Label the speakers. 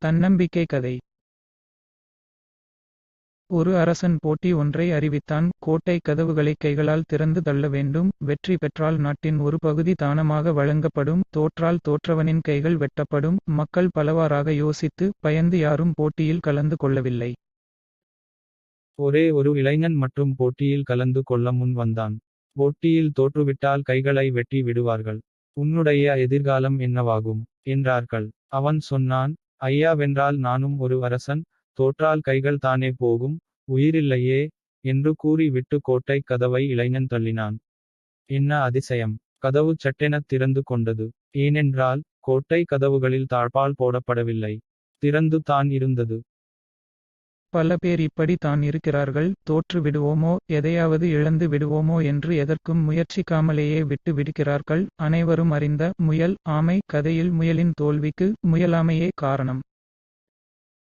Speaker 1: தன்னம்பிக்கை கதை. ஒரு அரசன் போட்டி ஒன்றை அறிவித்தான். கோட்டை கதவுகளை கைகளால் திறந்து தள்ள வேண்டும். வெற்றி பெற்றால் நாட்டின் ஒரு பகுதி தானமாக வழங்கப்படும். தோற்றால் தோற்றவனின் கைகள் வெட்டப்படும். மக்கள் பலவாறாக யோசித்து பயந்து யாரும் போட்டியில் கலந்து கொள்ளவில்லை.
Speaker 2: ஒரே ஒரு இளைஞன் மட்டும் போட்டியில் கலந்து கொள்ள முன் வந்தான். போட்டியில் தோற்றுவிட்டால் கைகளை வெட்டி விடுவார்கள். உன்னுடைய எதிர்காலம் என்னவாகும் என்றார்கள். அவன் சொன்னான், ஐயா, வென்றால் நானும் ஒரு அரசன், தோற்றால் கைகள் தானே போகும், உயிரில்லையே என்று கூறி விட்டு கோட்டை கதவை இளைஞன் தள்ளினான். என்ன அதிசயம்! கதவு சட்டெனத் திறந்து கொண்டது. ஏனென்றால் கோட்டை கதவுகளில் தாழ்பால் போடப்படவில்லை, திறந்து தான் இருந்தது.
Speaker 1: பல பேர் இப்படி தான் இருக்கிறார்கள். தோற்று விடுவோமோ, எதையாவது இழந்து விடுவோமோ என்று எதற்கும் முயற்சிக்காமலேயே விட்டு விடுகிறார்கள். அனைவரும் அறிந்த முயல் ஆமை கதையில் முயலின் தோல்விக்கு முயலாமையே காரணம்.